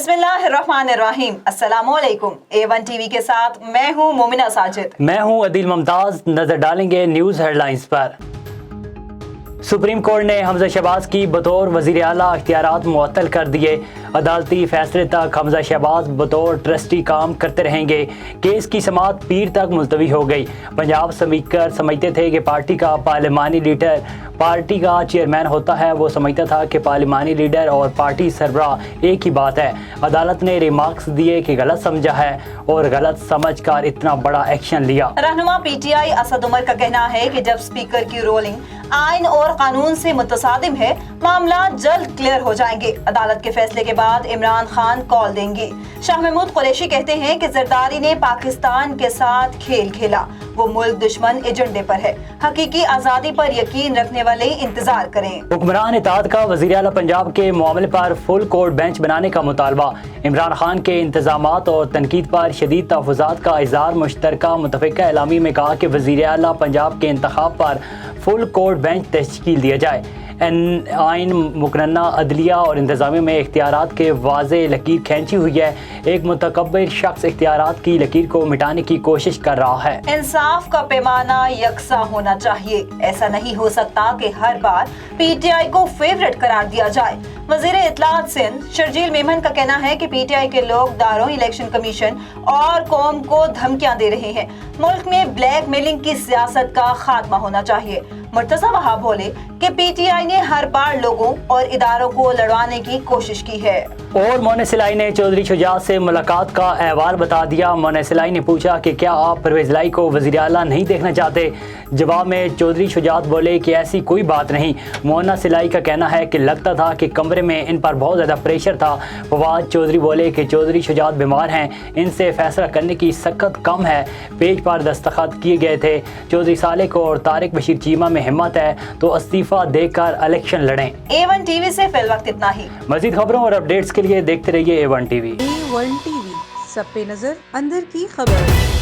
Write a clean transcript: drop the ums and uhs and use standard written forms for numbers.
बिस्मिल्लाहिर्रहमानिर्रहीम। अस्सलामुअलैकुम। A1 TV के साथ मैं हूँ मोमिना साजिद। मैं हूँ अदील मुमताज। नजर डालेंगे न्यूज़ हेडलाइंस पर। सुप्रीम कोर्ट ने हमजा शहबाज की बतौर वज़ीर आला इख्तियारात मुअत्तल कर दिए। अदालती फैसले तक हमजा शहबाज बतौर ट्रस्टी काम करते रहेंगे। केस की समाअत पीर तक मुलतवी हो गई। पंजाब स्पीकर समझते थे कि पार्टी का पार्लिमानी लीडर पार्टी का चेयरमैन होता है। वो समझता था कि पार्लिमानी लीडर और पार्टी सरबराह एक ही बात है। अदालत ने रिमार्क्स दिए कि गलत समझा है और गलत समझकर इतना बड़ा एक्शन लिया। रहनुमा PTI असद उमर का कहना है कि जब स्पीकर की रोलिंग आइन और कानून से मुतसादिम है, मामला जल्द क्लियर हो जाएंगे। अदालत के फैसले के बाद इमरान खान कॉल देंगे। शाह महमूद कुरैशी कहते हैं कि जरदारी ने पाकिस्तान के साथ खेल खेला। वो मुल्क दुश्मन एजेंडे पर है। हकीकी आज़ादी पर यकीन रखने वाले इंतजार करें। हुक्मरान इत्तेहाद का वज़ीर आला पंजाब के मामले पर फुल कोर्ट बेंच बनाने का मुतालबा। इमरान खान के इंतजामात और तनकीद पर शदीद तहफ़्फ़ुज़ात का इज़हार। मुश्तरका मुतफ़िक़ा एलामी में कहा कि वज़ीर आला पंजाब के इंतखाब पर फुल कोर्ट बेंच तश्कील दिया जाए। आइन मुकन्ना अदलिया और इंतज़ामिया में इख्तियारात के वाज़े लकीर खींची हुई है। एक मुतकब्बिर शख्स इख्तियारात की लकीर को मिटाने की कोशिश कर रहा है। इंसाफ का पैमाना यकसा होना चाहिए। ऐसा नहीं हो सकता कि हर बार PTI को फेवरेट करार दिया जाए। वज़ीर इत्तलात सिंध शर्जील मेमन का कहना है कि PTI के लोग दारों इलेक्शन कमीशन और कौम को धमकियां दे रहे हैं। मुल्क में ब्लैक मेलिंग की सियासत का खात्मा होना चाहिए। मुर्तज़ा वहाब बोले कि PTI ने हर बार लोगों और इदारों को लड़वाने की कोशिश की है। और मोना सिलाई ने चौधरी शुजात से मुलाकात का अहवाल बता दिया। मोना सिलाई ने पूछा कि क्या आप परवेज़ लाई को वज़ीर आला नहीं देखना चाहते। जवाब में चौधरी शुजात बोले कि ऐसी कोई बात नहीं। मोना सिलाई का कहना है कि लगता था कि कमरे में इन पर बहुत ज़्यादा प्रेशर था। फवाद चौधरी बोले कि चौधरी शुजात बीमार हैं, इनसे फैसला करने की सख्त कम है। पेज पर दस्तखत किए गए थे। चौधरी सालेक और तारिक बशीर चीमा में हिम्मत है तो इस्तीफ़ा देकर इलेक्शन लड़ें। A1 टीवी से फिल वक्त इतना ही। मज़ीद खबरों और अपडेट्स के लिए देखते रहिए A1 टीवी। A1 टीवी, सब पे नजर, अंदर की खबर।